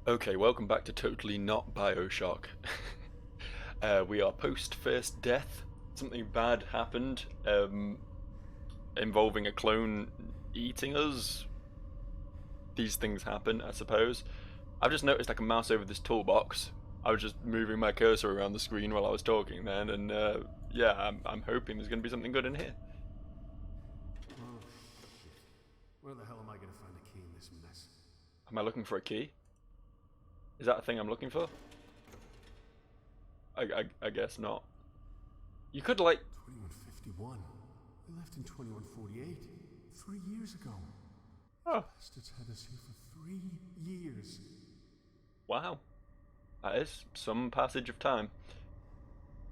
Okay, welcome back to Totally Not Bioshock. We are post first death. Something bad happened, involving a clone eating us. These things happen, I suppose. I've just noticed I can mouse over this toolbox. I was just moving my cursor around the screen while I was talking then, and yeah, I'm hoping there's going to be something good in here. Oh, shit. Where the hell am I going to find a key in this mess? Am I looking for a key? Is that a thing I'm looking for? I guess not. You could, like, 2151. We left in 2148. 3 years ago. oh, Bastards had us here for 3 years. wow. That is some passage of time.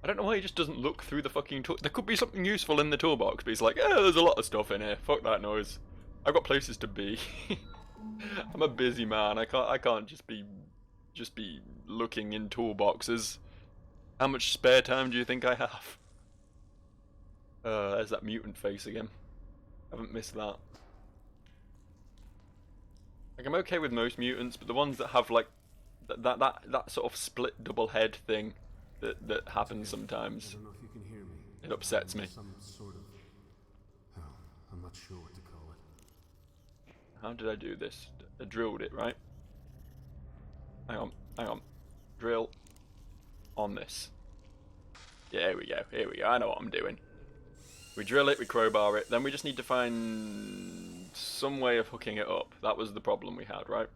I don't know why he just doesn't look through the fucking tool. There could be something useful in the toolbox, but he's like, oh, there's a lot of stuff in here. Fuck that noise. I've got places to be. I'm a busy man. I can't just be looking in toolboxes. How much spare time do you think I have? There's that mutant face again. Haven't missed that. Like, I'm okay with most mutants, but the ones that have like that sort of split double head thing that happens I sometimes, don't know if you can hear me. it upsets me. Some sort of... Hell, I'm not sure what to call it. How did I do this? I drilled it, right? Hang on. Drill on this. Yeah, here we go. I know what I'm doing. We drill it, we crowbar it, then we just need to find some way of hooking it up. That was the problem we had, right?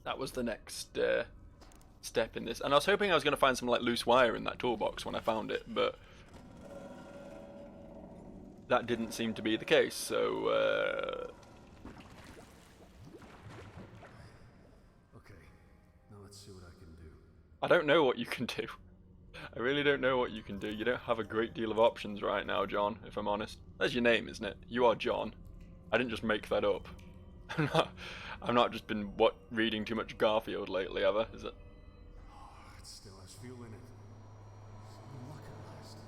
That was the next step in this. And I was hoping I was going to find some like loose wire in that toolbox when I found it, but that didn't seem to be the case, so Okay, now let's see what I can do. I don't know what you can do. I really don't know what you can do. You don't have a great deal of options right now, John, if I'm honest. That's your name, isn't it? You are John. I didn't just make that up. I'm not just been reading too much Garfield lately, have I? Is it? Oh, it still has fuel in it. Some luck at last.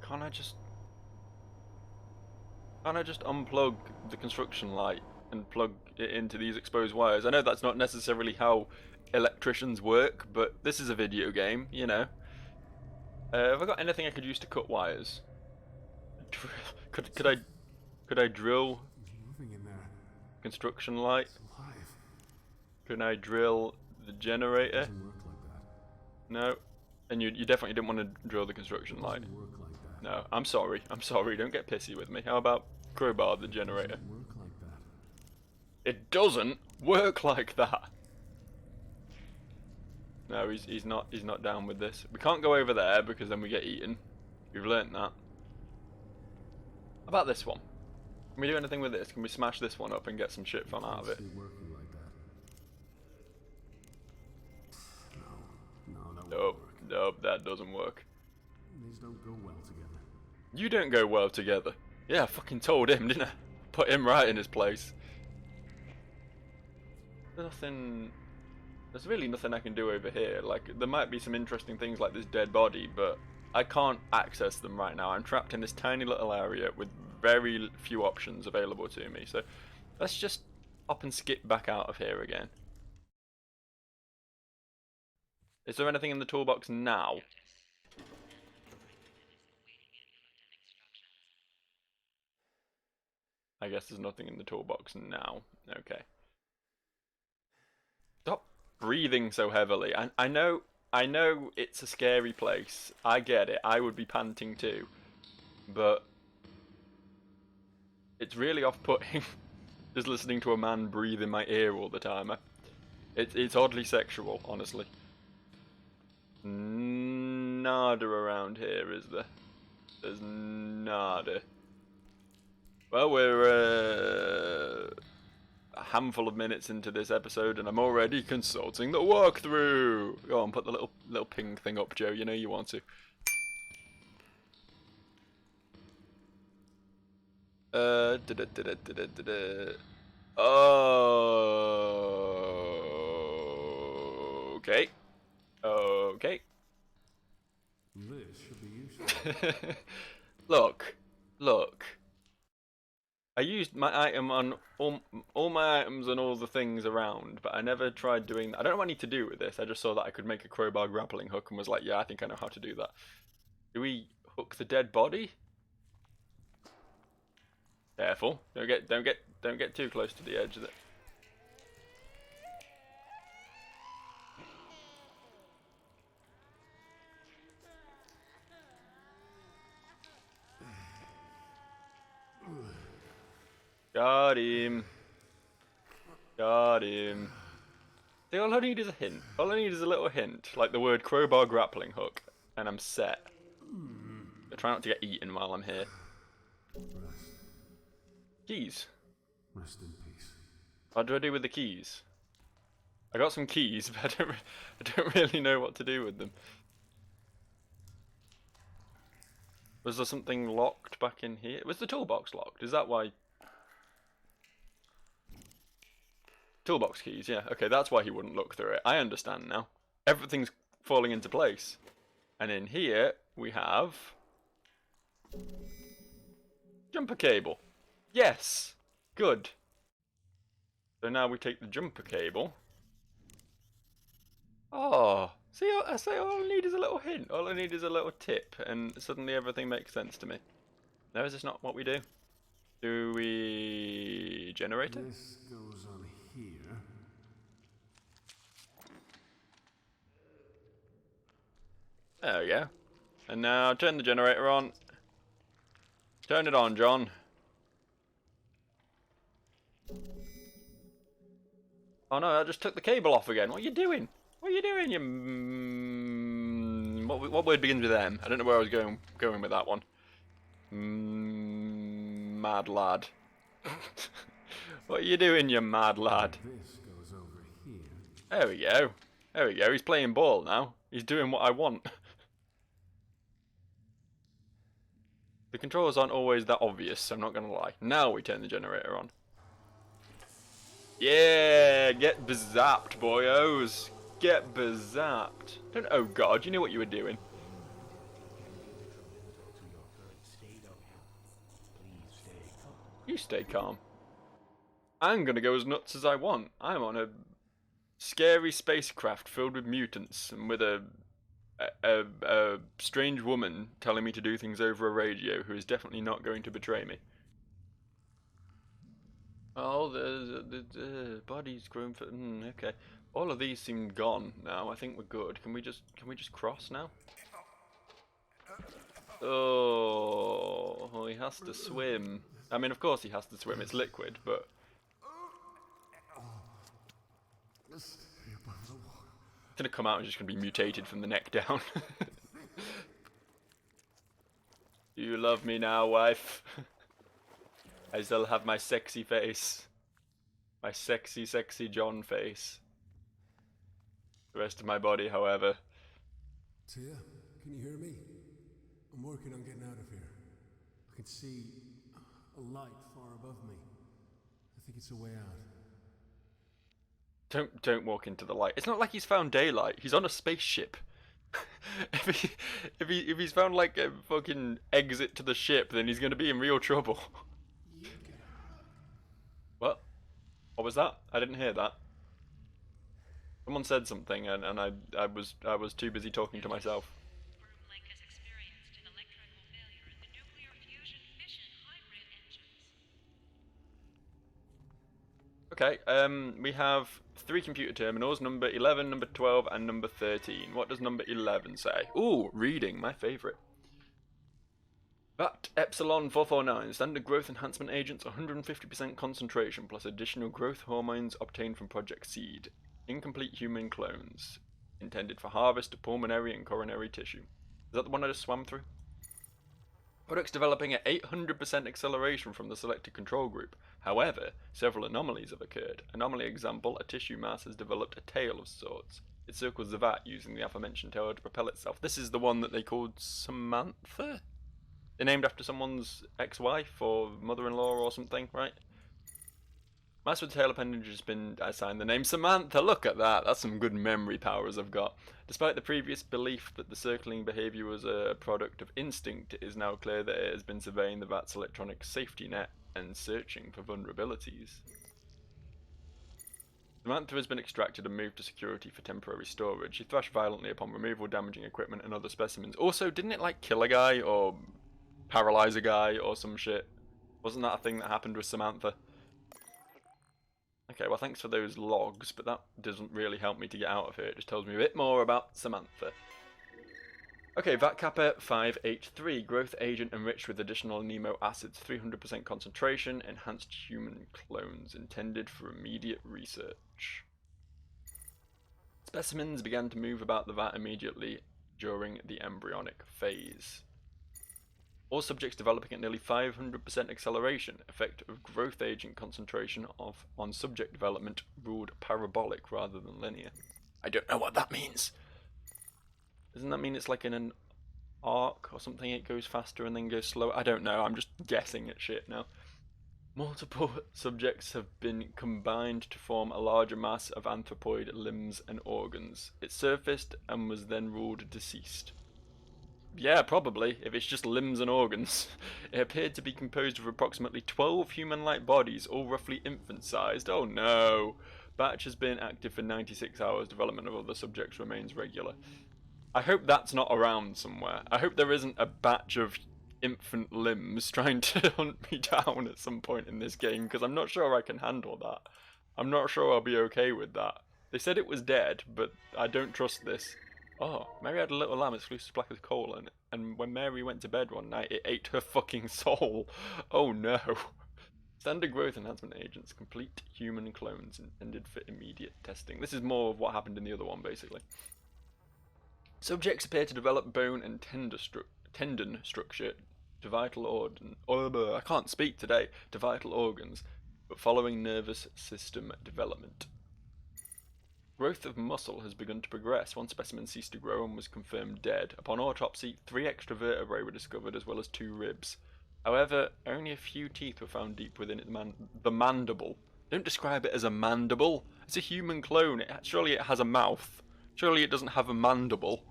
Can't I just unplug the construction light and plug it into these exposed wires? I know that's not necessarily how electricians work, but this is a video game, you know. Have I got anything I could use to cut wires? Could I drill Something's moving in there. construction light? It's alive. Can I drill the generator? Doesn't work like that. No. And you definitely didn't want to drill the construction light. Doesn't work like that. No, I'm sorry. Don't get pissy with me. How about crowbar the generator? Doesn't work like that. It doesn't work like that. No, he's not down with this. We can't go over there because then we get eaten. We've learnt that. How about this one? Can we do anything with this? Can we smash this one up and get some shit fun out of it? It's working like that. No, that won't Nope, work. nope, that doesn't work. These don't go well together. You don't go well together. Yeah, I fucking told him, didn't I? Put him right in his place. There's really nothing I can do over here. Like, there might be some interesting things like this dead body, but I can't access them right now. I'm trapped in this tiny little area with very few options available to me. So let's just up and skip back out of here again. Is there anything in the toolbox now? I guess there's nothing in the toolbox now. Okay. Stop breathing so heavily. I know it's a scary place. I get it. I would be panting too. But it's really off-putting just listening to a man breathe in my ear all the time. It's oddly sexual, honestly. Nada around here, is there? There's nada. Well, we're a handful of minutes into this episode, and I'm already consulting the walkthrough. Go on, put the little ping thing up, Joe. You know you want to. Oh. Okay. Okay. This should be useful. Look. I used my item on all my items and all the things around, but I never tried doing that. I don't know what I need to do with this. I just saw that I could make a crowbar grappling hook and was like, yeah, I think I know how to do that. Do we hook the dead body? Careful. Don't get too close to the edge of it. Got him. Got him. See, all I need is a hint. All I need is a little hint, like the word crowbar grappling hook, and I'm set. I try not to get eaten while I'm here. Rest. Keys. Rest in peace. What do I do with the keys? I got some keys, but I don't really know what to do with them. Was there something locked back in here? Was the toolbox locked? Is that why? Toolbox keys, yeah. Okay, that's why he wouldn't look through it. I understand now. Everything's falling into place. And in here, we have... jumper cable. Yes! Good. So now we take the jumper cable. Oh, see, I say all I need is a little hint. All I need is a little tip, and suddenly everything makes sense to me. No, is this not what we do? Do we generate it? This goes on here. There we go. And now turn the generator on. Turn it on, John. Oh no, I just took the cable off again. What are you doing? What are you doing, you... What word begins with M? I don't know where I was going with that one. Mad lad. What are you doing, you mad lad? This goes over here. There we go. There we go. He's playing ball now. He's doing what I want. The controls aren't always that obvious, I'm not going to lie. Now we turn the generator on. Yeah, get bezapped, boyos. Get bezapped. Don't, oh god, you knew what you were doing. You stay calm. I'm gonna go as nuts as I want. I'm on a scary spacecraft filled with mutants and with a strange woman telling me to do things over a radio who is definitely not going to betray me. Oh, the body's grown for... okay. All of these seem gone now. I think we're good. Can we just cross now? Oh, he has to swim. I mean, of course he has to swim. It's liquid, but... Stay above the water. It's gonna come out and just gonna be mutated from the neck down. Do you love me now, wife? I still have my sexy face. My sexy, sexy John face. The rest of my body, however. Tia, can you hear me? I'm working on getting out of here. I can see a light far above me. I think it's a way out. Don't walk into the light. It's not like he's found daylight. He's on a spaceship. if he's found like a fucking exit to the ship, then he's gonna be in real trouble. What? What was that? I didn't hear that. Someone said something, and I was too busy talking to myself. Link has experienced an electrical failure in the nuclear fusion fission hybrid engines. Okay, we have 3 computer terminals, number 11, number 12, and number 13. What does number 11 say? Ooh, reading, my favourite. VAT Epsilon 449, standard growth enhancement agents, 150% concentration, plus additional growth hormones obtained from Project Seed. Incomplete human clones, intended for harvest of pulmonary and coronary tissue. Is that the one I just swam through? Products developing at 800% acceleration from the selected control group. However, several anomalies have occurred. Anomaly example, a tissue mass has developed a tail of sorts. It circles the vat using the aforementioned tail to propel itself. This is the one that they called Samantha? They're named after someone's ex-wife or mother-in-law or something, right? Master with the tail appendage has been assigned the name Samantha. Look at that. That's some good memory powers I've got. Despite the previous belief that the circling behaviour was a product of instinct, it is now clear that it has been surveying the VAT's electronic safety net and searching for vulnerabilities. Samantha has been extracted and moved to security for temporary storage. She thrashed violently upon removal, damaging equipment and other specimens. Also, didn't it like kill a guy or paralyze a guy or some shit? Wasn't that a thing that happened with Samantha? Okay, well thanks for those logs, but that doesn't really help me to get out of here. It just tells me a bit more about Samantha. Okay, VAT Kappa 583, growth agent enriched with additional amino acids, 300% concentration, enhanced human clones, intended for immediate research. Specimens began to move about the vat immediately during the embryonic phase. All subjects developing at nearly 500% acceleration, effect of growth agent concentration on subject development ruled parabolic rather than linear. I don't know what that means. Doesn't that mean it's like in an arc or something, it goes faster and then goes slower? I don't know, I'm just guessing at shit now. Multiple subjects have been combined to form a larger mass of anthropoid limbs and organs. It surfaced and was then ruled deceased. Yeah, probably, if it's just limbs and organs. It appeared to be composed of approximately 12 human-like bodies, all roughly infant-sized. Oh no! Batch has been active for 96 hours. Development of other subjects remains regular. I hope that's not around somewhere. I hope there isn't a batch of infant limbs trying to hunt me down at some point in this game, because I'm not sure I can handle that. I'm not sure I'll be okay with that. They said it was dead, but I don't trust this. Oh, Mary had a little lamb exclusive black as coal, and when Mary went to bed one night, it ate her fucking soul. Oh no. Standard growth enhancement agents, complete human clones intended for immediate testing. This is more of what happened in the other one, basically. Subjects appear to develop bone and tendon structure to vital organ. I can't speak today. To vital organs, but following nervous system development. Growth of muscle has begun to progress. One specimen ceased to grow and was confirmed dead. Upon autopsy, 3 extra vertebrae were discovered as well as 2 ribs. However, only a few teeth were found deep within the mandible. Don't describe it as a mandible. It's a human clone. Surely it has a mouth. Surely it doesn't have a mandible.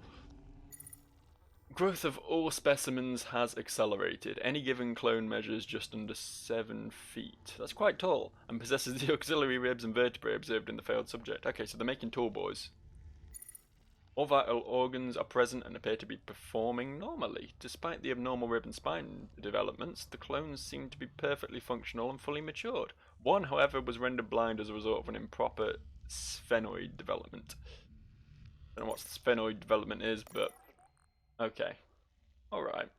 Growth of all specimens has accelerated. Any given clone measures just under 7 feet. That's quite tall, and possesses the auxiliary ribs and vertebrae observed in the failed subject. Okay, so they're making tall boys. All vital organs are present and appear to be performing normally. Despite the abnormal rib and spine developments, the clones seem to be perfectly functional and fully matured. One, however, was rendered blind as a result of an improper sphenoid development. I don't know what sphenoid development is, but okay. Alright.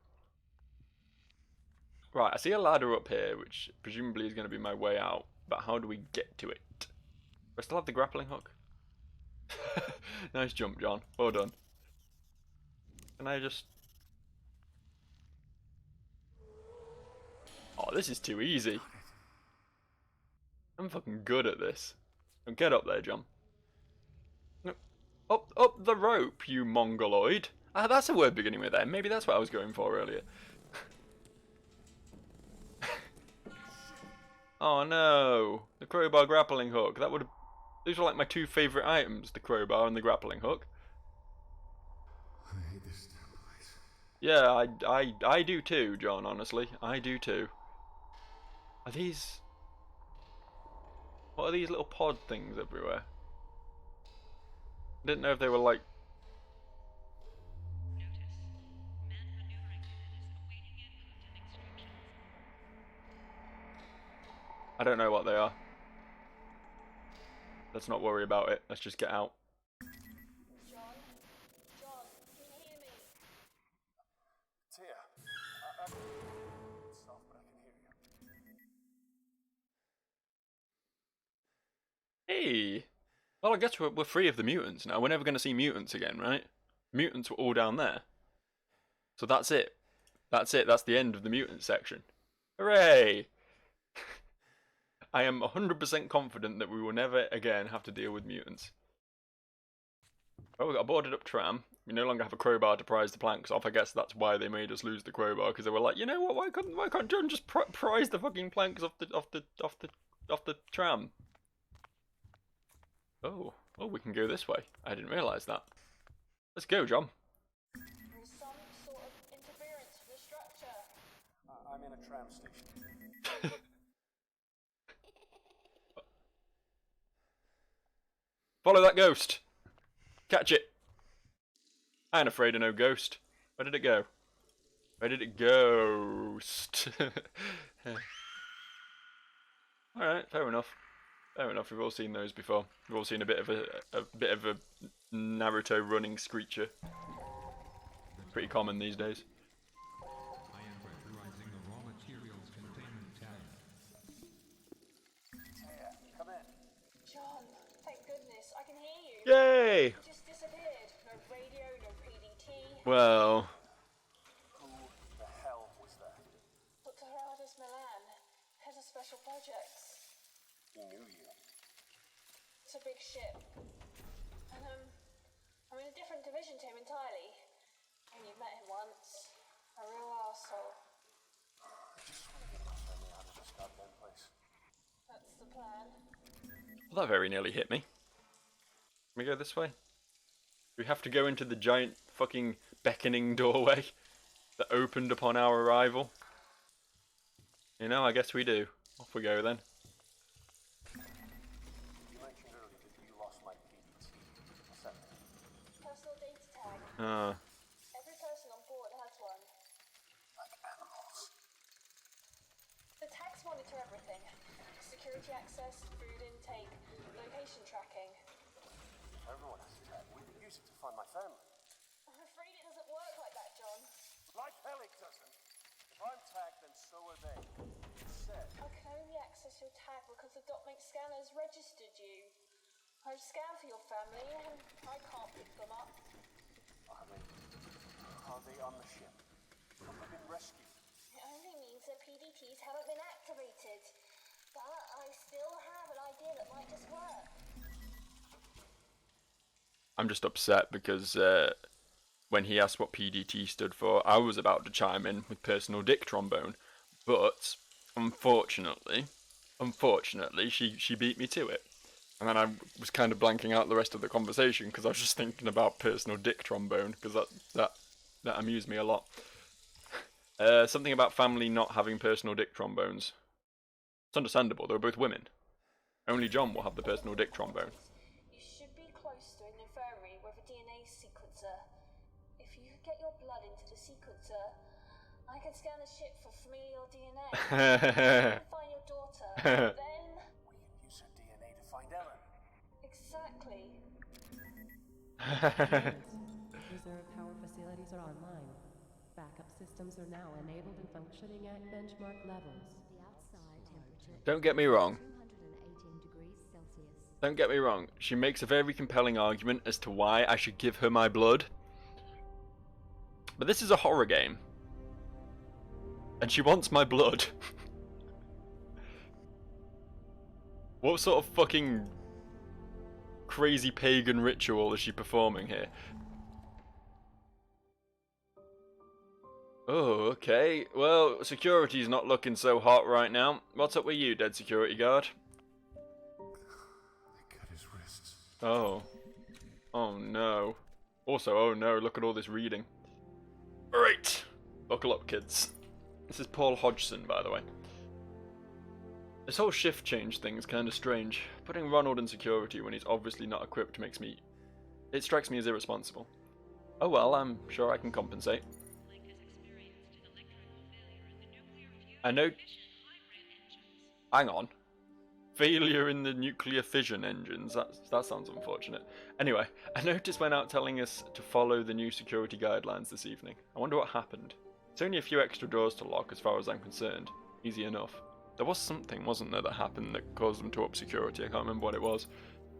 Right, I see a ladder up here, which presumably is going to be my way out. But how do we get to it? Do I still have the grappling hook? Nice jump, John. Well done. Can I just... Oh, this is too easy. I'm fucking good at this. Don't get up there, John. Up the rope, you mongoloid. Ah, that's a word beginning with M. Maybe that's what I was going for earlier. Oh no, the crowbar grappling hook. That would have... These were like my 2 favourite items, the crowbar and the grappling hook. I hate this damn place. Yeah, I do too, John, honestly. I do too. Are these... What are these little pod things everywhere? I didn't know if they were like... Notice. Man maneuvering unit is awaiting input and instructions. I don't know what they are. Let's not worry about it. Let's just get out. John? John, can you hear me? Tia, it's soft, but I can hear you. Hey! Well, I guess we're free of the mutants now. We're never going to see mutants again, right? Mutants were all down there. So that's it. That's it. That's the end of the mutant section. Hooray! I am 100% confident that we will never again have to deal with mutants. Oh, we got a boarded up tram. We no longer have a crowbar to prise the planks off. I guess that's why they made us lose the crowbar, because they were like, you know what? Why can't John just prise the fucking planks off the the tram. Oh, we can go this way. I didn't realise that. Let's go, John. There is some sort of interference with the structure. I'm in a tram station. Follow that ghost. Catch it. I ain't afraid of no ghost. Where did it go? Where did it ghost? Alright, fair enough. Fair enough, we've all seen those before. We've all seen a bit of a Naruto running screecher. Pretty common these days. I am pressurizing the raw materials containment tank. Tia, come in. John, thank goodness, I can hear you. Yay! You just disappeared. No radio, no PDT. Well, Who the hell was that? Dr. Gerardus Milan, head of special projects. He knew you. It's a big ship. And I'm in a different division to him entirely. And you've met him once. A real arsehole. I just want to get my family out of this goddamn place. That's the plan. that very nearly hit me. Can we go this way? We have to go into the giant fucking beckoning doorway that opened upon our arrival. You know, I guess we do. Off we go then. You mentioned earlier that you lost my PDT. What's that mean? Personal data tag. Ah, Every person on board has one. Like animals. The tags monitor everything. Security access, food intake, location tracking. Everyone has a tag. We could use it to find my family. I'm afraid it doesn't work like that, John. Like hell it doesn't. If I'm tagged, then so are they. It's said. I can only access your tag because the dot make scanners registered you. I've scanned for your family and I can't pick them up. Are they on the ship? Have they been rescued? It only means that PDTs haven't been activated. But I still have an idea that might just work. I'm just upset because when he asked what PDT stood for, I was about to chime in with personal dick trombone, but unfortunately, she beat me to it. And then I was kind of blanking out the rest of the conversation because I was just thinking about personal dick trombone because that amused me a lot. Something about family not having personal dick trombones. It's understandable, they were both women. Only John will have the personal dick trombone. You should be close to an infirmary with a DNA sequencer. If you get your blood into the sequencer, I can scan the ship for familial DNA. You can find your daughter. Then... We can use her DNA to find Ellen. Exactly. Reserve power facilities are online. Backup systems are now enabled and functioning at benchmark levels. The outside temperature Don't get me wrong. 218 degrees Celsius. Don't get me wrong. She makes a very compelling argument as to why I should give her my blood. But this is a horror game. And she wants my blood. What sort of fucking crazy pagan ritual is she performing here? Oh, okay. Well, security's not looking so hot right now. What's up with you, dead security guard? They cut his wrists. Oh. Oh no. Also, oh no, look at all this reading. Alright. Buckle up, kids. This is Paul Hodgson, by the way. This whole shift change thing is kind of strange. Putting Ronald in security when he's obviously not equipped makes me... It strikes me as irresponsible. Oh well, I'm sure I can compensate. Link has experienced an electrical failure in the nuclear fusion I know... fission hybrid engines. Hang on. Failure in the nuclear fission engines. That sounds unfortunate. Anyway, I noticed went out telling us to follow the new security guidelines this evening. I wonder what happened. It's only a few extra doors to lock as far as I'm concerned. Easy enough. There was something, wasn't there, that happened that caused them to up security. I can't remember what it was.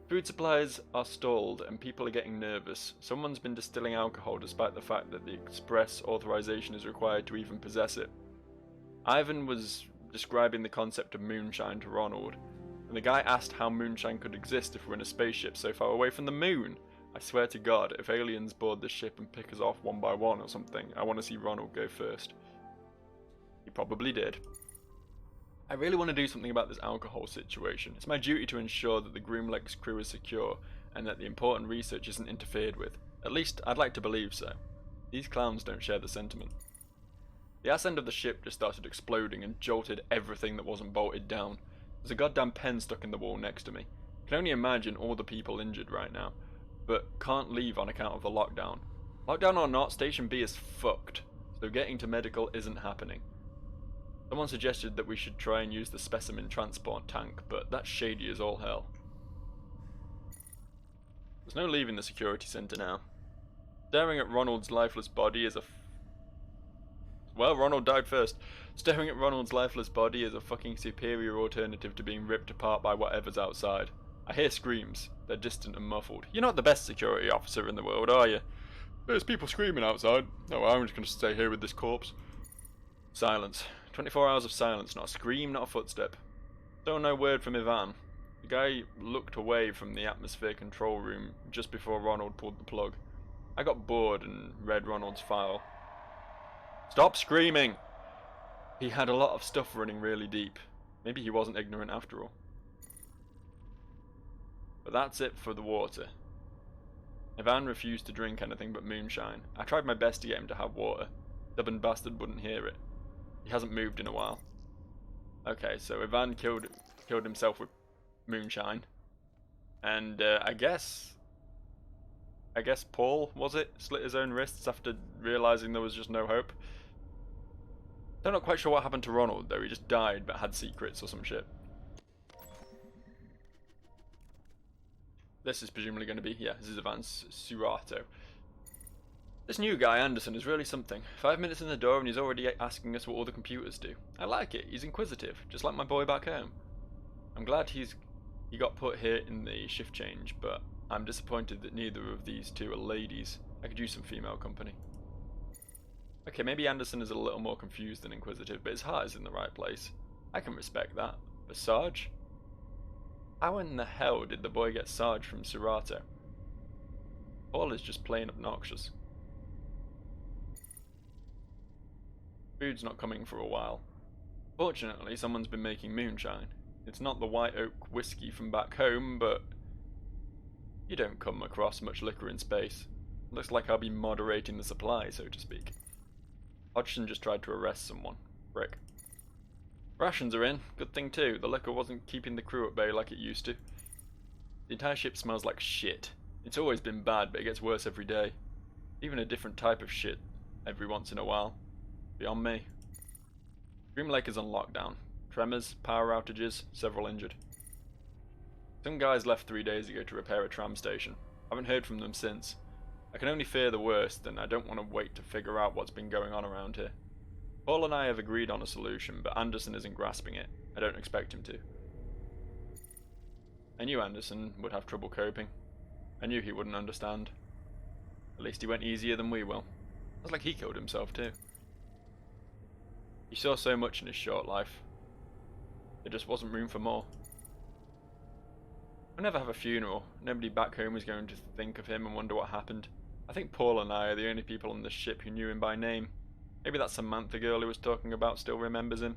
Food supplies are stalled and people are getting nervous. Someone's been distilling alcohol despite the fact that the express authorization is required to even possess it. Ivan was describing the concept of moonshine to Ronald, and the guy asked how moonshine could exist if we're in a spaceship so far away from the moon. I swear to God, if aliens board this ship and pick us off one by one or something, I want to see Ronald go first. He probably did. I really want to do something about this alcohol situation. It's my duty to ensure that the Grimlex crew is secure and that the important research isn't interfered with. At least, I'd like to believe so. These clowns don't share the sentiment. The ass end of the ship just started exploding and jolted everything that wasn't bolted down. There's a goddamn pen stuck in the wall next to me. I can only imagine all the people injured right now, but can't leave on account of the lockdown. Lockdown or not, Station B is fucked, so getting to medical isn't happening. Someone suggested that we should try and use the specimen transport tank, but that's shady as all hell. There's no leaving the security centre now. Staring at Ronald's lifeless body is a well, Ronald died first. Staring at Ronald's lifeless body is a fucking superior alternative to being ripped apart by whatever's outside. I hear screams. They're distant and muffled. You're not the best security officer in the world, are you? There's people screaming outside. No, I'm just going to stay here with this corpse. Silence. 24 hours of silence. Not a scream, not a footstep. Still no word from Ivan. The guy looked away from the atmosphere control room just before Ronald pulled the plug. I got bored and read Ronald's file. Stop screaming! He had a lot of stuff running really deep. Maybe he wasn't ignorant after all. But that's it for the water. Ivan refused to drink anything but moonshine. I tried my best to get him to have water. Stubborn bastard wouldn't hear it. He hasn't moved in a while. Okay, so Ivan killed himself with moonshine. And I guess Paul, was it? Slit his own wrists after realising there was just no hope. I'm not quite sure what happened to Ronald though, he just died but had secrets or some shit. This is presumably going to be, yeah, this is Ivan's Surato. This new guy, Anderson, is really something. 5 minutes in the door and he's already asking us what all the computers do. I like it, he's inquisitive, just like my boy back home. I'm glad he got put here in the shift change, but I'm disappointed that neither of these two are ladies. I could use some female company. Okay, maybe Anderson is a little more confused than inquisitive, but his heart is in the right place. I can respect that. But Sarge? How in the hell did the boy get Sarge from Surato? Paul is just plain obnoxious. Food's not coming for a while. Fortunately, someone's been making moonshine. It's not the White Oak whiskey from back home, but you don't come across much liquor in space. Looks like I'll be moderating the supply, so to speak. Hodgson just tried to arrest someone. Frick. Rations are in. Good thing too. The liquor wasn't keeping the crew at bay like it used to. The entire ship smells like shit. It's always been bad, but it gets worse every day. Even a different type of shit every once in a while. Beyond me. Dream Lake is on lockdown. Tremors, power outages, several injured. Some guys left 3 days ago to repair a tram station. I haven't heard from them since. I can only fear the worst, and I don't want to wait to figure out what's been going on around here. Paul and I have agreed on a solution, but Anderson isn't grasping it. I don't expect him to. I knew Anderson would have trouble coping. I knew he wouldn't understand. At least he went easier than we will. It's like he killed himself too. He saw so much in his short life. There just wasn't room for more. We'll never have a funeral. Nobody back home is going to think of him and wonder what happened. I think Paul and I are the only people on the ship who knew him by name. Maybe that Samantha girl he was talking about still remembers him.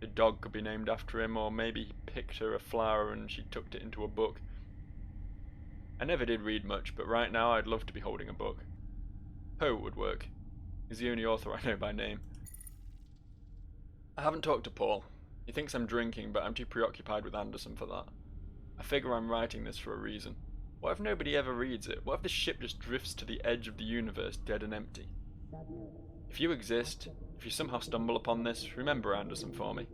The dog could be named after him, or maybe he picked her a flower and she tucked it into a book. I never did read much, but right now I'd love to be holding a book. Poe would work. He's the only author I know by name. I haven't talked to Paul. He thinks I'm drinking, but I'm too preoccupied with Anderson for that. I figure I'm writing this for a reason. What if nobody ever reads it? What if the ship just drifts to the edge of the universe, dead and empty? If you exist, if you somehow stumble upon this, remember Anderson for me.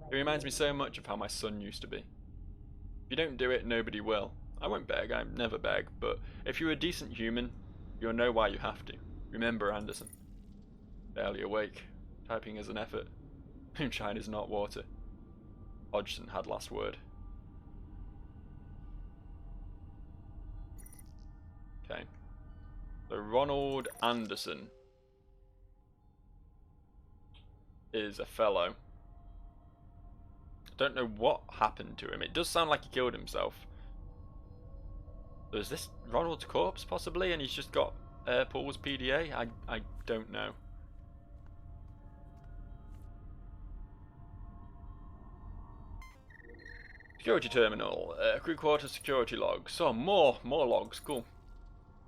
He reminds me so much of how my son used to be. If you don't do it, nobody will. I won't beg, I never beg, but if you're a decent human, you'll know why you have to. Remember Anderson. Barely awake. Typing is an effort. Moonshine is not water. Hodgson had last word. Okay. So Ronald Anderson is a fellow. I don't know what happened to him. It does sound like he killed himself. So is this Ronald's corpse possibly, and he's just got Paul's PDA? I don't know. Security terminal. Crew quarter security log. So more logs. Cool.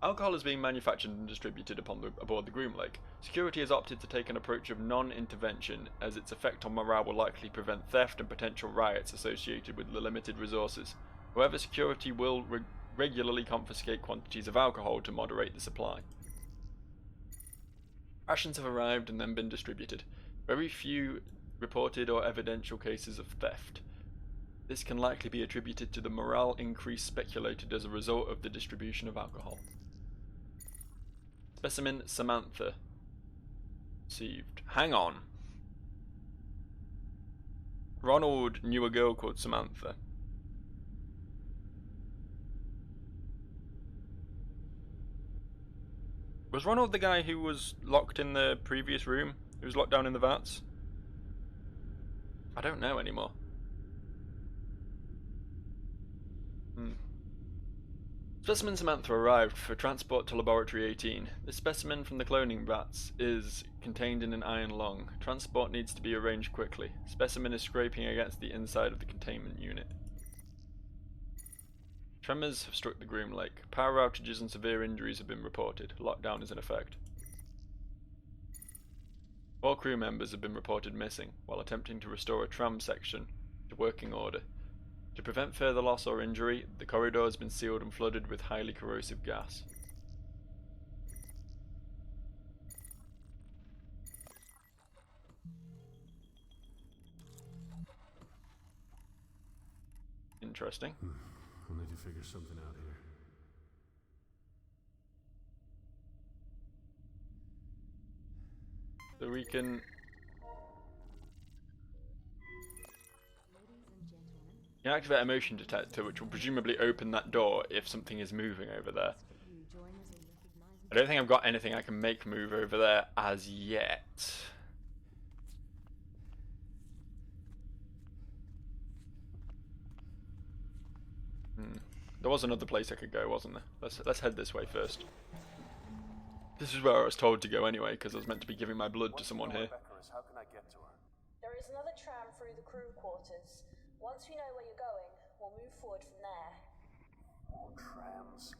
Alcohol is being manufactured and distributed aboard the Groom Lake. Security has opted to take an approach of non-intervention, as its effect on morale will likely prevent theft and potential riots associated with the limited resources. However, security will regularly confiscate quantities of alcohol to moderate the supply. Rations have arrived and then been distributed. Very few reported or evidential cases of theft. This can likely be attributed to the morale increase speculated as a result of the distribution of alcohol. Specimen Samantha. Received. Hang on. Ronald knew a girl called Samantha. Was Ronald the guy who was locked in the previous room? Who was locked down in the vats? I don't know anymore. Specimen Samantha arrived for transport to Laboratory 18. This specimen from the cloning vats is contained in an iron lung. Transport needs to be arranged quickly. Specimen is scraping against the inside of the containment unit. Tremors have struck the Groom Lake. Power outages and severe injuries have been reported. Lockdown is in effect. 4 crew members have been reported missing while attempting to restore a tram section to working order. To prevent further loss or injury, the corridor has been sealed and flooded with highly corrosive gas. Interesting. We'll need to figure something out here. So we can... You can activate a motion detector, which will presumably open that door if something is moving over there. I don't think I've got anything I can make move over there as yet. There was another place I could go, wasn't there? Let's head this way first. This is where I was told to go anyway, because I was meant to be giving my blood to someone here. How can I get to her? There is another tram through the crew quarters. Once we know where you're going, we'll move forward from there. More trams.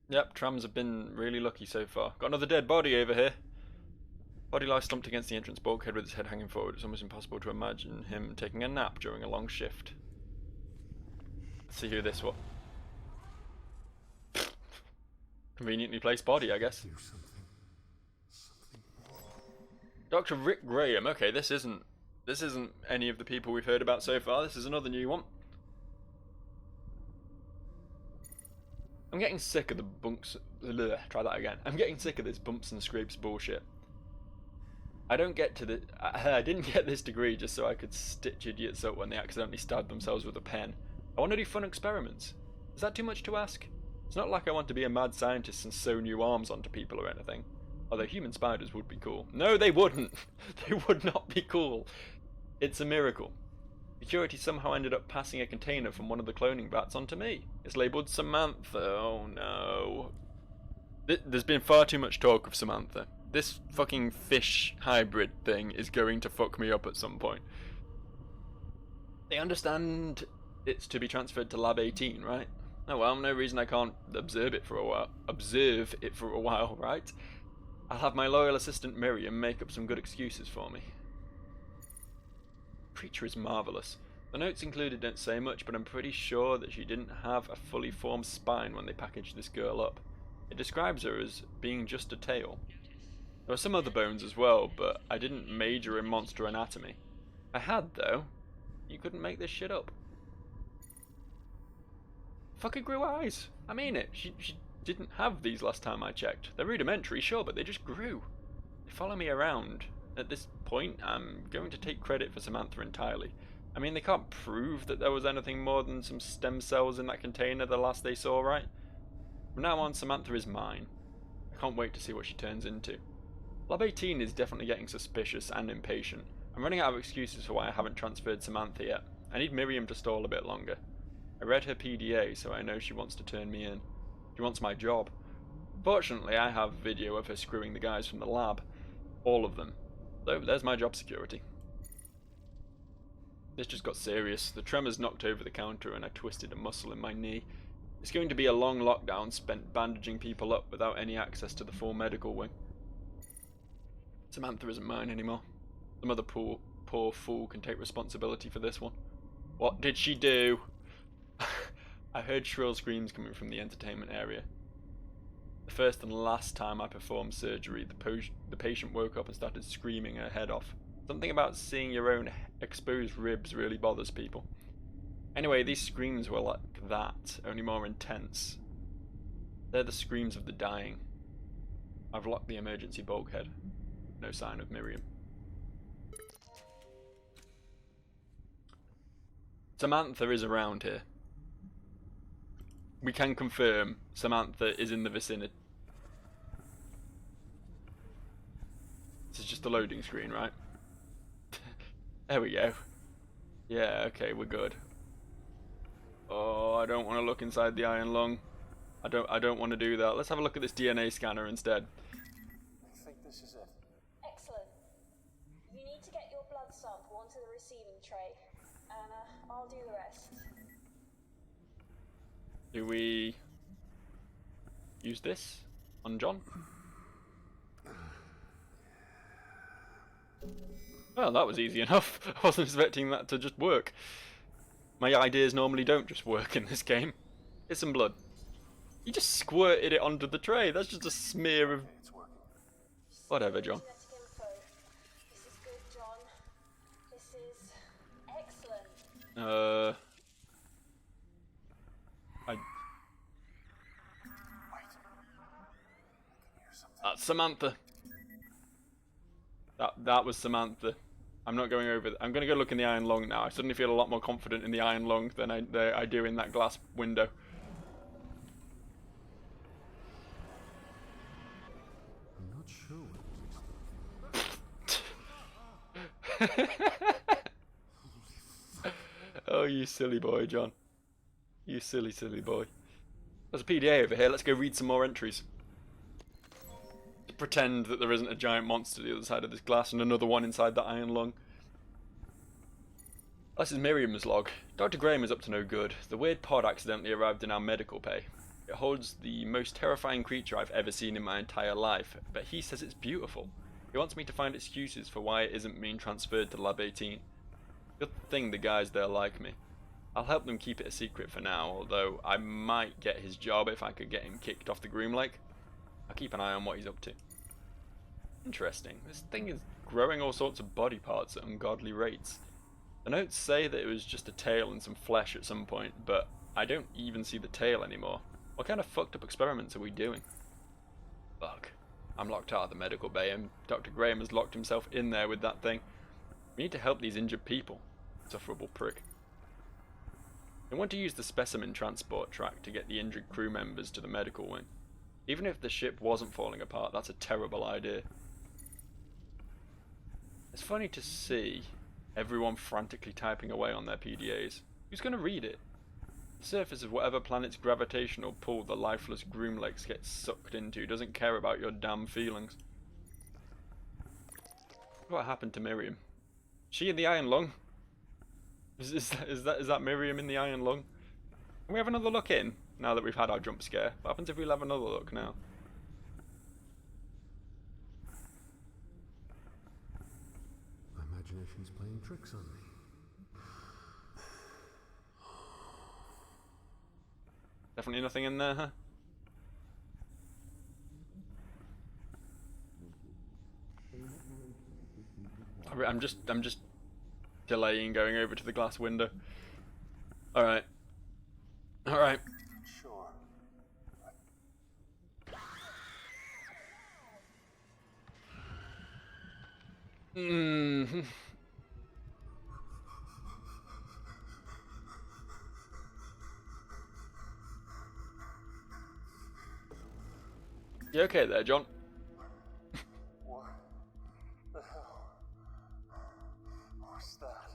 Yep, trams have been really lucky so far. Got another dead body over here. Body lies slumped against the entrance bulkhead with his head hanging forward. It's almost impossible to imagine him taking a nap during a long shift. Let's see who this was. Conveniently placed body, I guess. Dr. Rick Graham. Okay, this isn't any of the people we've heard about so far. This is another new one. I'm getting sick of the bunks. Try that again. I'm getting sick of this bumps and scrapes bullshit. I don't get to the. I didn't get this degree just so I could stitch idiots up when they accidentally stab themselves with a pen. I want to do fun experiments. Is that too much to ask? It's not like I want to be a mad scientist and sew new arms onto people or anything. Although human spiders would be cool. No, they wouldn't. They would not be cool. It's a miracle. Security somehow ended up passing a container from one of the cloning vats onto me. It's labelled Samantha. Oh no. There's been far too much talk of Samantha. This fucking fish hybrid thing is going to fuck me up at some point. They understand it's to be transferred to Lab 18, right? Oh well, no reason I can't observe it for a while, right? I'll have my loyal assistant Miriam make up some good excuses for me. The creature is marvellous. The notes included don't say much, but I'm pretty sure that she didn't have a fully formed spine when they packaged this girl up. It describes her as being just a tail. There are some other bones as well, but I didn't major in monster anatomy. I had, though. You couldn't make this shit up. Fucking grew eyes. I mean it. She didn't have these last time I checked. They're rudimentary, sure, but they just grew. They follow me around. At this point, I'm going to take credit for Samantha entirely. I mean, they can't prove that there was anything more than some stem cells in that container the last they saw, right? From now on, Samantha is mine. I can't wait to see what she turns into. Lab 18 is definitely getting suspicious and impatient. I'm running out of excuses for why I haven't transferred Samantha yet. I need Miriam to stall a bit longer. I read her PDA, so I know she wants to turn me in. She wants my job. Fortunately, I have video of her screwing the guys from the lab. All of them. So there's my job security. This just got serious. The tremors knocked over the counter and I twisted a muscle in my knee. It's going to be a long lockdown spent bandaging people up without any access to the full medical wing. Samantha isn't mine anymore. Some other poor fool can take responsibility for this one. What did she do? I heard shrill screams coming from the entertainment area. The first and last time I performed surgery, the patient woke up and started screaming her head off. Something about seeing your own exposed ribs really bothers people. Anyway, these screams were like that, only more intense. They're the screams of the dying. I've locked the emergency bulkhead. No sign of Miriam. Samantha is around here. We can confirm Samantha is in the vicinity. This is just a loading screen, right? There we go. Yeah, okay, we're good. Oh, I don't want to look inside the iron lung. I don't want to do that. Let's have a look at this DNA scanner instead. I think this is it. Excellent. You need to get your blood sample onto the receiving tray, and I'll do the rest. Do we use this on John? Well, that was easy enough. I wasn't expecting that to just work. My ideas normally don't just work in this game. Here's some blood. You just squirted it onto the tray. That's just a smear of... It's working. Whatever, John. Genetic info. This is good, John. This is excellent. That's Samantha. That was Samantha. I'm not going over. I'm going to go look in the iron lung now. I suddenly feel a lot more confident in the iron lung than I do in that glass window. I'm not sure what was Oh, you silly boy, John. You silly, silly boy. There's a PDA over here. Let's go read some more entries. Pretend that there isn't a giant monster the other side of this glass and another one inside that iron lung. This is Miriam's log. Dr. Graham is up to no good. The weird pod accidentally arrived in our medical bay. It holds the most terrifying creature I've ever seen in my entire life, but he says it's beautiful. He wants me to find excuses for why it isn't being transferred to Lab 18. Good thing the guys there like me. I'll help them keep it a secret for now, although I might get his job if I could get him kicked off the Groom Lake. I'll keep an eye on what he's up to. Interesting. This thing is growing all sorts of body parts at ungodly rates. The notes say that it was just a tail and some flesh at some point, but I don't even see the tail anymore. What kind of fucked up experiments are we doing? Fuck. I'm locked out of the medical bay and Dr. Graham has locked himself in there with that thing. We need to help these injured people. Insufferable prick. I want to use the specimen transport track to get the injured crew members to the medical wing. Even if the ship wasn't falling apart, that's a terrible idea. It's funny to see everyone frantically typing away on their PDAs. Who's going to read it? The surface of whatever planet's gravitational pull the lifeless Groom Lakes gets sucked into doesn't care about your damn feelings. What happened to Miriam? She in the iron lung? Is that Miriam in the iron lung? Can we have another look in, now that we've had our jump scare? What happens if we'll have another look now? My imagination's playing tricks on me. Definitely nothing in there, huh? I'm just delaying going over to the glass window. Alright. Alright. Sure. Mm-hmm. You okay there, John? What the hell was that?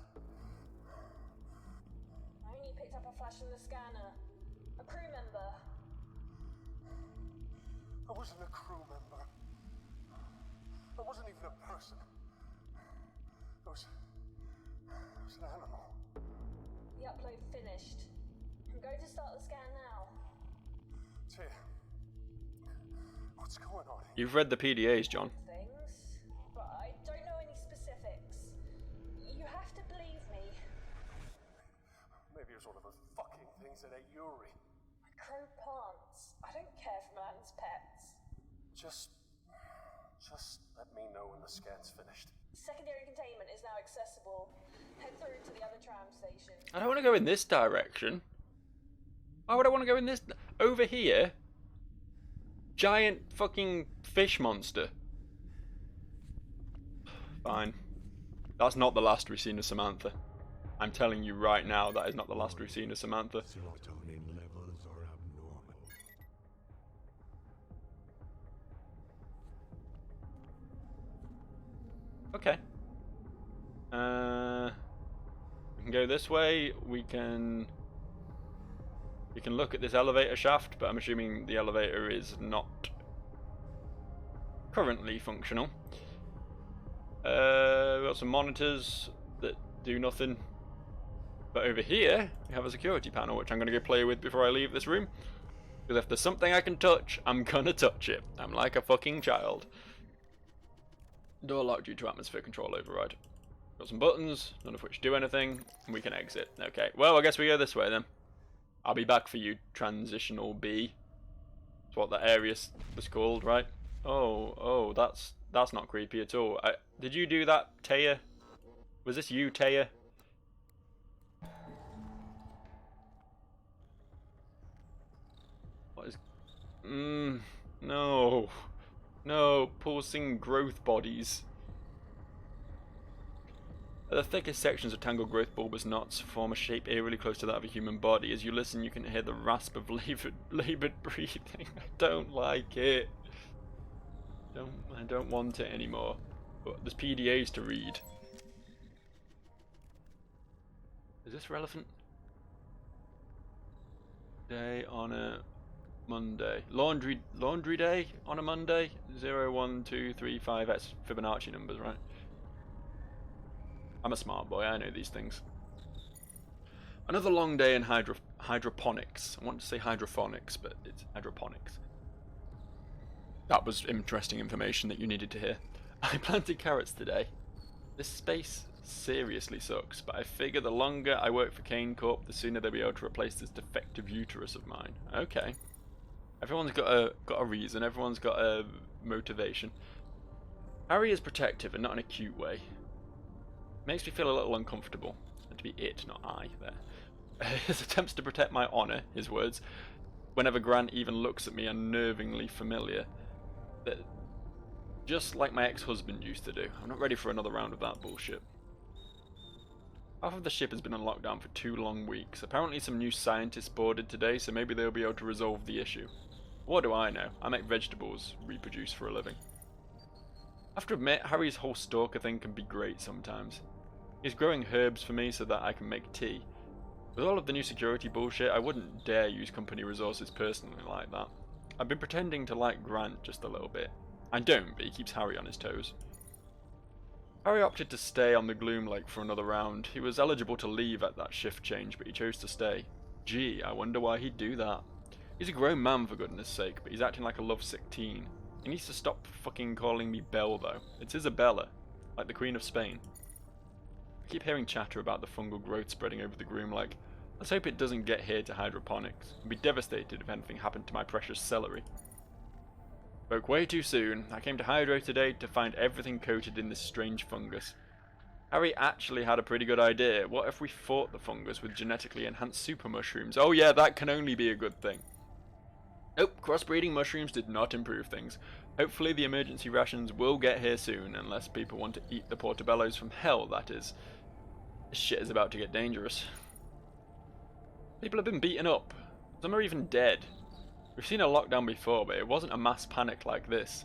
I only picked up a flash in the scanner. A crew member. I wasn't a crew member. I wasn't even a person. I was an animal. finished. I'm going to start the scan now. Tia, what's going on? You've read the PDAs, John. Things, but I don't know any specifics. You have to believe me. Maybe it was one of those fucking things that ate Yuri. I grow plants. I don't care for man's pets. Just let me know when the scan's finished. Secondary containment is now accessible. Head through to the other tram station. I don't want to go in this direction. Why would I want to go in this? Over here? Giant fucking fish monster. Fine. That's not the last we've seen of Samantha. I'm telling you right now, that is not the last we've seen of Samantha. Serotonin levels are abnormal. Okay. We can go this way. We can look at this elevator shaft, but I'm assuming the elevator is not currently functional. We've got some monitors that do nothing. But over here, we have a security panel, which I'm going to go play with before I leave this room. Because if there's something I can touch, I'm going to touch it. I'm like a fucking child. Door locked due to atmosphere control override. Got some buttons, none of which do anything, and we can exit. Okay, well, I guess we go this way then. I'll be back for you, Transitional B. That's what that area was called, right? Oh, that's not creepy at all. Did you do that, Taya? Was this you, Taya? What is... no. No, pulsing growth bodies. The thickest sections of tangled growth bulbous knots form a shape eerily close to that of a human body. As you listen, you can hear the rasp of laboured breathing. I don't like it. I don't want it anymore. But there's PDAs to read. Is this relevant? Day on a Monday. Laundry day on a Monday? 0, 1, 2, 3, 5. That's Fibonacci numbers, right? I'm a smart boy, I know these things. Another long day in hydroponics. I want to say hydrophonics, but it's hydroponics. That was interesting information that you needed to hear. I planted carrots today. This space seriously sucks, but I figure the longer I work for Kane Corp, the sooner they'll be able to replace this defective uterus of mine. Okay. Everyone's got a reason, everyone's got a motivation. Harry is protective and not in a cute way. Makes me feel a little uncomfortable. And to be it, not I, there. His attempts to protect my honour, his words, whenever Grant even looks at me unnervingly familiar. That, just like my ex-husband used to do. I'm not ready for another round of that bullshit. Half of the ship has been on lockdown for 2 long weeks. Apparently some new scientists boarded today, so maybe they'll be able to resolve the issue. What do I know? I make vegetables reproduce for a living. I have to admit, Harry's whole stalker thing can be great sometimes. He's growing herbs for me so that I can make tea. With all of the new security bullshit, I wouldn't dare use company resources personally like that. I've been pretending to like Grant just a little bit. I don't, but he keeps Harry on his toes. Harry opted to stay on the Gloom Lake for another round. He was eligible to leave at that shift change, but he chose to stay. Gee, I wonder why he'd do that. He's a grown man for goodness sake, but he's acting like a lovesick teen. He needs to stop fucking calling me Belle though. It's Isabella, like the Queen of Spain. I keep hearing chatter about the fungal growth spreading over the Groom Lake. Let's hope it doesn't get here to hydroponics. I'd be devastated if anything happened to my precious celery. Spoke way too soon. I came to Hydro today to find everything coated in this strange fungus. Harry actually had a pretty good idea. What if we fought the fungus with genetically enhanced super mushrooms? Oh yeah, that can only be a good thing. Nope, crossbreeding mushrooms did not improve things. Hopefully the emergency rations will get here soon, unless people want to eat the portobellos from hell, that is. This shit is about to get dangerous. People have been beaten up. Some are even dead. We've seen a lockdown before, but it wasn't a mass panic like this.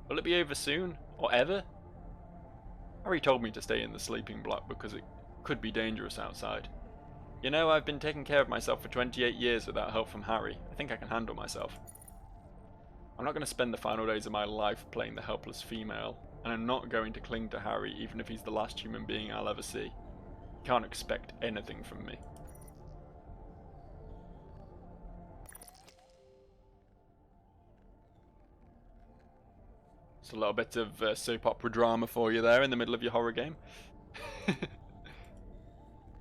Will it be over soon? Or ever? Harry told me to stay in the sleeping block because it could be dangerous outside. You know, I've been taking care of myself for 28 years without help from Harry. I think I can handle myself. I'm not going to spend the final days of my life playing the helpless female, and I'm not going to cling to Harry even if he's the last human being I'll ever see. He can't expect anything from me. Just a little bit of soap opera drama for you there in the middle of your horror game. I'm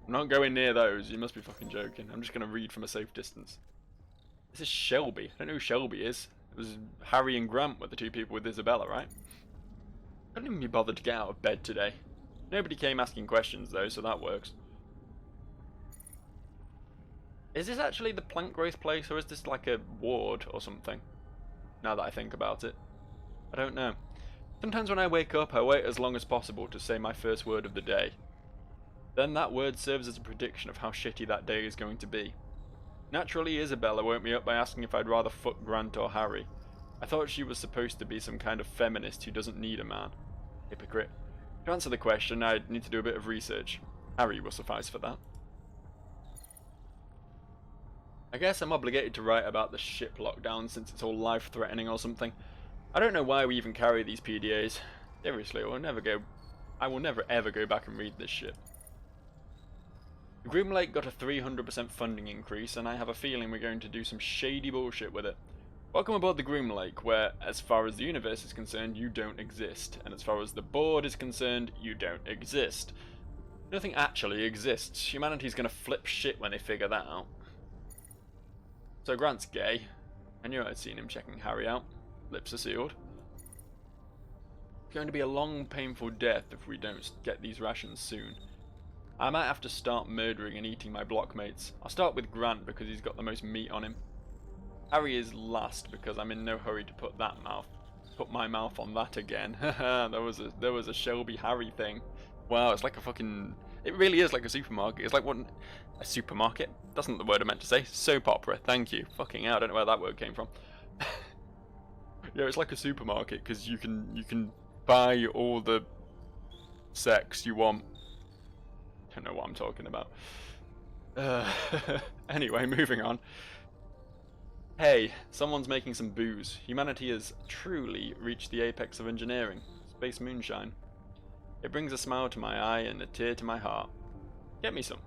not going near those. You must be fucking joking. I'm just going to read from a safe distance. This is Shelby. I don't know who Shelby is. It was Harry and Grant were the two people with Isabella, right? I couldn't even be bothered to get out of bed today. Nobody came asking questions though, so that works. Is this actually the plant growth place, or is this like a ward or something? Now that I think about it. I don't know. Sometimes when I wake up, I wait as long as possible to say my first word of the day. Then that word serves as a prediction of how shitty that day is going to be. Naturally, Isabella woke me up by asking if I'd rather fuck Grant or Harry. I thought she was supposed to be some kind of feminist who doesn't need a man. Hypocrite. To answer the question, I'd need to do a bit of research. Harry will suffice for that. I guess I'm obligated to write about the ship lockdown since it's all life-threatening or something. I don't know why we even carry these PDAs. Seriously, I will never ever go back and read this shit. The Groom Lake got a 300% funding increase, and I have a feeling we're going to do some shady bullshit with it. Welcome aboard the Groom Lake, where, as far as the universe is concerned, you don't exist, and as far as the board is concerned, you don't exist. Nothing actually exists. Humanity's gonna flip shit when they figure that out. So Grant's gay. I knew I'd seen him checking Harry out. Lips are sealed. It's going to be a long, painful death if we don't get these rations soon. I might have to start murdering and eating my blockmates. I'll start with Grant because he's got the most meat on him. Harry is last because I'm in no hurry to put my mouth on that again. there was a Shelby Harry thing. Wow, it's like a fucking... It really is like a supermarket. It's like what... A supermarket? That's not the word I meant to say. Soap opera, thank you. Fucking hell, I don't know where that word came from. Yeah, it's like a supermarket because you can buy all the sex you want. Don't know what I'm talking about. Anyway, moving on. Hey, someone's making some booze. Humanity has truly reached the apex of engineering. Space moonshine. It brings a smile to my eye and a tear to my heart. Get me some.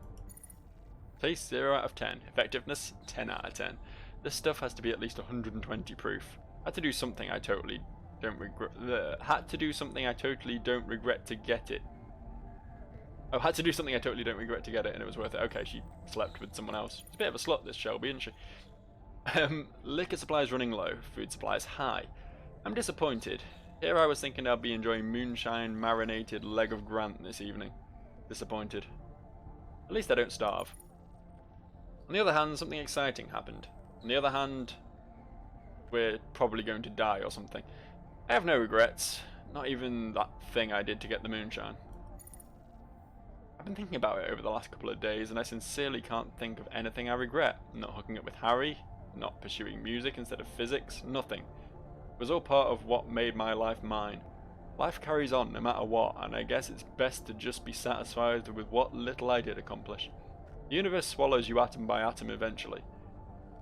Taste 0 out of 10. Effectiveness 10 out of 10. This stuff has to be at least 120 proof. Had to do something I totally don't regret. Had to do something I totally don't regret to get it. Oh, had to do something I totally don't regret to get it, and it was worth it. Okay, she slept with someone else. She's a bit of a slut, this Shelby, isn't she? Liquor supply is running low. Food supply is high. I'm disappointed. Here I was thinking I'd be enjoying moonshine marinated leg of Grant this evening. Disappointed. At least I don't starve. On the other hand, something exciting happened. On the other hand, we're probably going to die or something. I have no regrets. Not even that thing I did to get the moonshine. I've been thinking about it over the last couple of days, and I sincerely can't think of anything I regret. Not hooking up with Harry, not pursuing music instead of physics, nothing. It was all part of what made my life mine. Life carries on no matter what, and I guess it's best to just be satisfied with what little I did accomplish. The universe swallows you atom by atom eventually.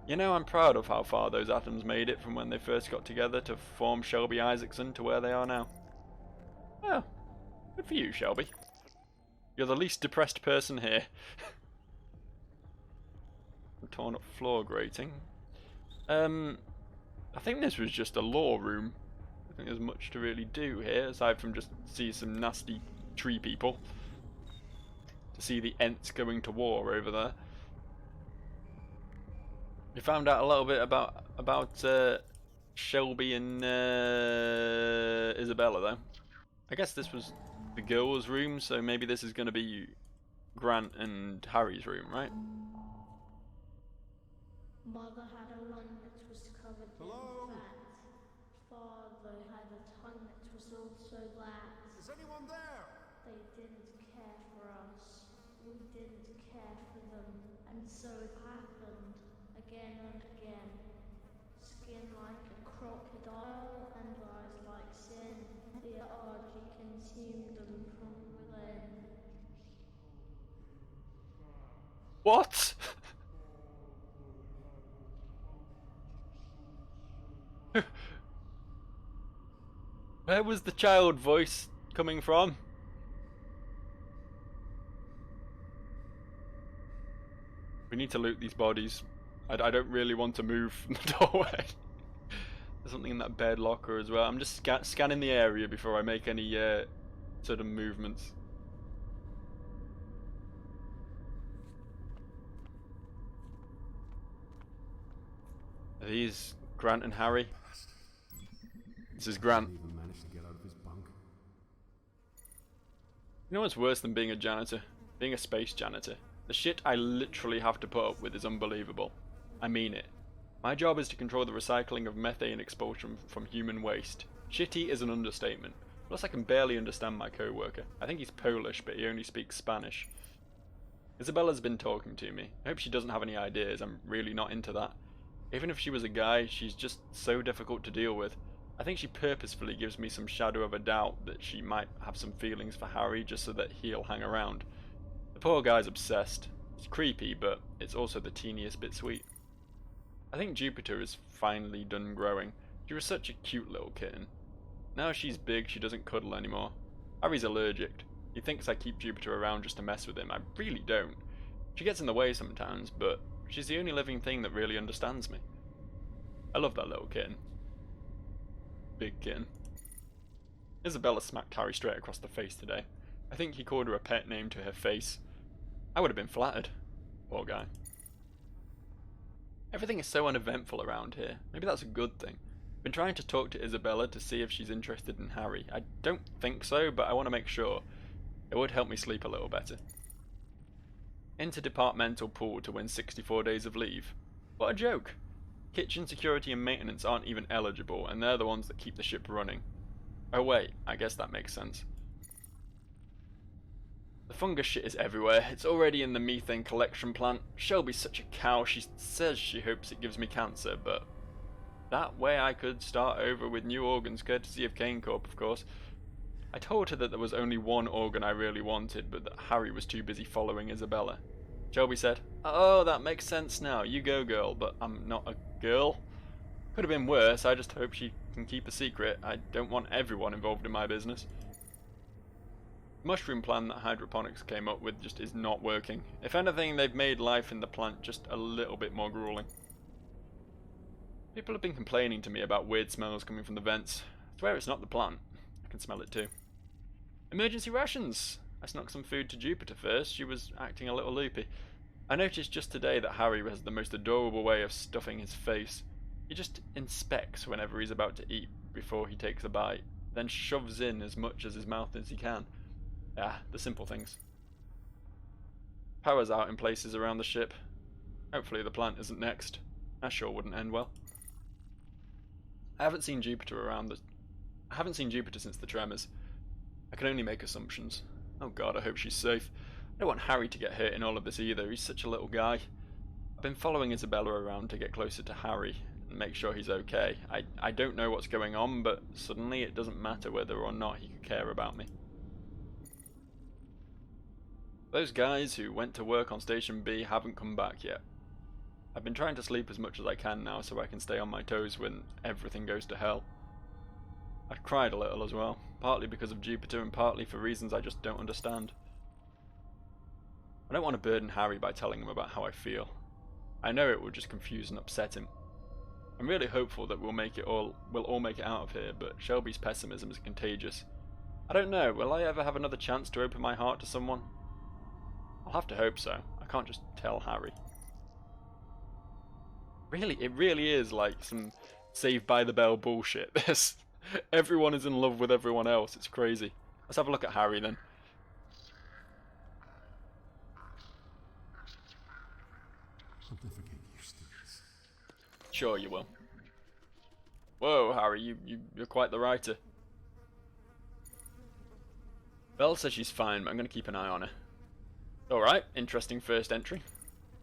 You know, I'm proud of how far those atoms made it from when they first got together to form Shelby Isaacson to where they are now. Well, good for you, Shelby. You're the least depressed person here. Torn up floor grating. I think this was just a law room. I don't think there's much to really do here, aside from just see some nasty tree people. To see the Ents going to war over there. We found out a little bit about Shelby and Isabella, though. I guess this was the girls' room, so maybe this is going to be Grant and Harry's room, right? Mother had a lung that was covered in fat. Father had a tongue that was also that. Is anyone there? They didn't care for us. We didn't care for them. And so it happened again and again. Skin like a crocodile and eyes like sin. The RG consumed them from within. What? Where was the child voice coming from? We need to loot these bodies. I don't really want to move from the doorway. There's something in that bed locker as well. I'm just scanning the area before I make any sudden movements. Are these Grant and Harry? This is Grant. Didn't even manage to get out of his bunk. You know what's worse than being a janitor? Being a space janitor. The shit I literally have to put up with is unbelievable. I mean it. My job is to control the recycling of methane expulsion from human waste. Shitty is an understatement. Plus I can barely understand my co-worker. I think he's Polish, but he only speaks Spanish. Isabella's been talking to me. I hope she doesn't have any ideas. I'm really not into that. Even if she was a guy, she's just so difficult to deal with. I think she purposefully gives me some shadow of a doubt that she might have some feelings for Harry just so that he'll hang around. The poor guy's obsessed. It's creepy, but it's also the teeniest bit sweet. I think Jupiter is finally done growing. She was such a cute little kitten. Now she's big, she doesn't cuddle anymore. Harry's allergic. He thinks I keep Jupiter around just to mess with him. I really don't. She gets in the way sometimes, but she's the only living thing that really understands me. I love that little kitten. Big kitten. Isabella smacked Harry straight across the face today. I think he called her a pet name to her face. I would have been flattered. Poor guy. Everything is so uneventful around here. Maybe that's a good thing. I've been trying to talk to Isabella to see if she's interested in Harry. I don't think so, but I want to make sure. It would help me sleep a little better. Interdepartmental pool to win 64 days of leave. What a joke. Kitchen security and maintenance aren't even eligible, and they're the ones that keep the ship running. Oh wait, I guess that makes sense. The fungus shit is everywhere. It's already in the methane collection plant. Shelby's such a cow. She says she hopes it gives me cancer, but that way I could start over with new organs, courtesy of Kane Corp, of course. I told her that there was only one organ I really wanted, but that Harry was too busy following Isabella. Shelby said, "Oh, that makes sense now. You go, girl," but I'm not a girl. Could have been worse. I just hope she can keep a secret. I don't want everyone involved in my business. The mushroom plan that hydroponics came up with just is not working. If anything, they've made life in the plant just a little bit more grueling. People have been complaining to me about weird smells coming from the vents. I swear it's not the plant. I can smell it too. Emergency rations! I snuck some food to Jupiter first. She was acting a little loopy. I noticed just today that Harry has the most adorable way of stuffing his face. He just inspects whenever he's about to eat before he takes a bite, then shoves in as much as his mouth as he can. Ah, the simple things. Power's out in places around the ship. Hopefully the plant isn't next. That sure wouldn't end well. I haven't seen Jupiter since the tremors. I can only make assumptions. Oh god, I hope she's safe. I don't want Harry to get hurt in all of this either. He's such a little guy. I've been following Isabella around to get closer to Harry and make sure he's okay. I don't know what's going on, but suddenly it doesn't matter whether or not he could care about me. Those guys who went to work on Station B haven't come back yet. I've been trying to sleep as much as I can now so I can stay on my toes when everything goes to hell. I've cried a little as well, partly because of Jupiter and partly for reasons I just don't understand. I don't want to burden Harry by telling him about how I feel. I know it will just confuse and upset him. I'm really hopeful that we'll all make it out of here, but Shelby's pessimism is contagious. I don't know, will I ever have another chance to open my heart to someone? I'll have to hope so. I can't just tell Harry. Really, it really is like some Saved by the Bell bullshit. Everyone is in love with everyone else. It's crazy. Let's have a look at Harry then. I'll never get used to this. Sure you will. Whoa, Harry, you're quite the writer. Belle says she's fine, but I'm going to keep an eye on her. Alright, interesting first entry.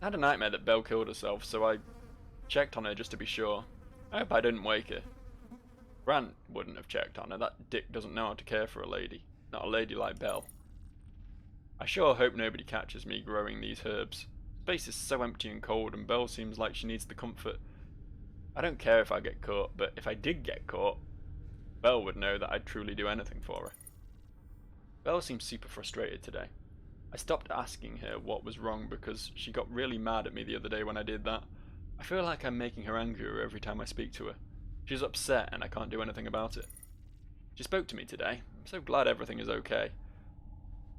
I had a nightmare that Belle killed herself, so I checked on her just to be sure. I hope I didn't wake her. Grant wouldn't have checked on her. That dick doesn't know how to care for a lady. Not a lady like Belle. I sure hope nobody catches me growing these herbs. Space is so empty and cold, and Belle seems like she needs the comfort. I don't care if I get caught, but if I did get caught, Belle would know that I'd truly do anything for her. Belle seems super frustrated today. I stopped asking her what was wrong because she got really mad at me the other day when I did that. I feel like I'm making her angrier every time I speak to her. She's upset and I can't do anything about it. She spoke to me today. I'm so glad everything is okay.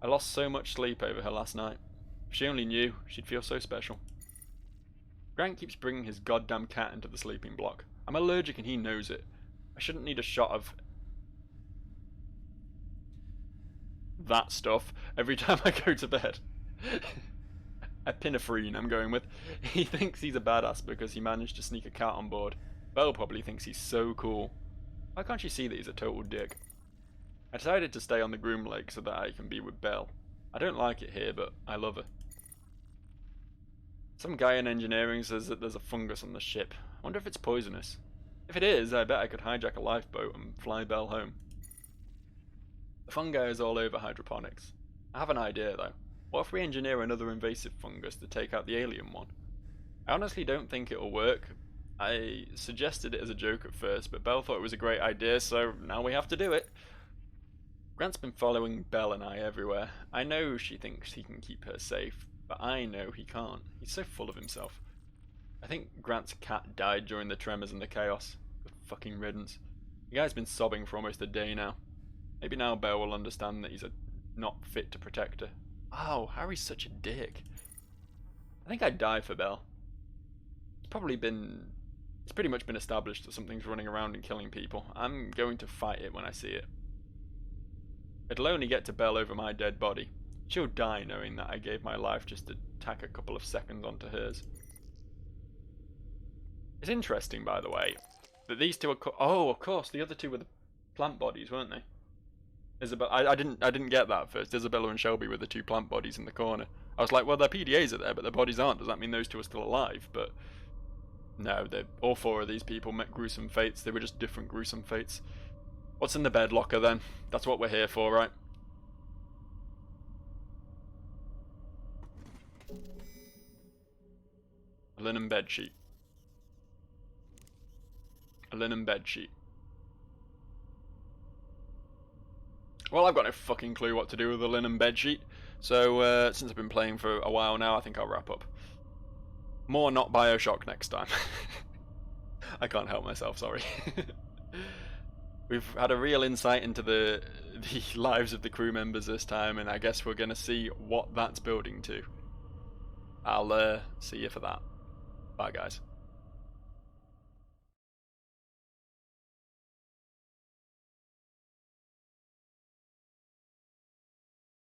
I lost so much sleep over her last night. If she only knew, she'd feel so special. Grant keeps bringing his goddamn cat into the sleeping block. I'm allergic and he knows it. I shouldn't need a shot of that stuff every time I go to bed. Epinephrine I'm going with. He thinks he's a badass because he managed to sneak a cat on board. Belle probably thinks he's so cool. Why can't she see that he's a total dick? I decided to stay on the Groom Lake so that I can be with Belle. I don't like it here, but I love her. Some guy in engineering says that there's a fungus on the ship. I wonder if it's poisonous. If it is, I bet I could hijack a lifeboat and fly Belle home. The fungi is all over hydroponics. I have an idea though. What if we engineer another invasive fungus to take out the alien one? I honestly don't think it'll work. I suggested it as a joke at first, but Belle thought it was a great idea, so now we have to do it. Grant's been following Belle and I everywhere. I know she thinks he can keep her safe, but I know he can't. He's so full of himself. I think Grant's cat died during the tremors and the chaos. Good fucking riddance. The guy's been sobbing for almost a day now. Maybe now Belle will understand that he's not fit to protect her. Oh, Harry's such a dick. I think I'd die for Belle. It's pretty much been established that something's running around and killing people. I'm going to fight it when I see it. It'll only get to Belle over my dead body. She'll die knowing that I gave my life just to tack a couple of seconds onto hers. It's interesting, by the way, that these two are... oh, of course, the other two were the plant bodies, weren't they? Isabella, I didn't get that at first. Isabella and Shelby were the two plant bodies in the corner. I was like, well, their PDAs are there, but their bodies aren't. Does that mean those two are still alive? But no, all four of these people met gruesome fates. They were just different gruesome fates. What's in the bed locker then? That's what we're here for, right? A linen bed sheet. A linen bed sheet. Well, I've got no fucking clue what to do with a linen bed sheet. So, since I've been playing for a while now, I think I'll wrap up. More not Bioshock next time. I can't help myself, sorry. We've had a real insight into the lives of the crew members this time, and I guess we're going to see what that's building to. I'll see you for that. Bye, guys.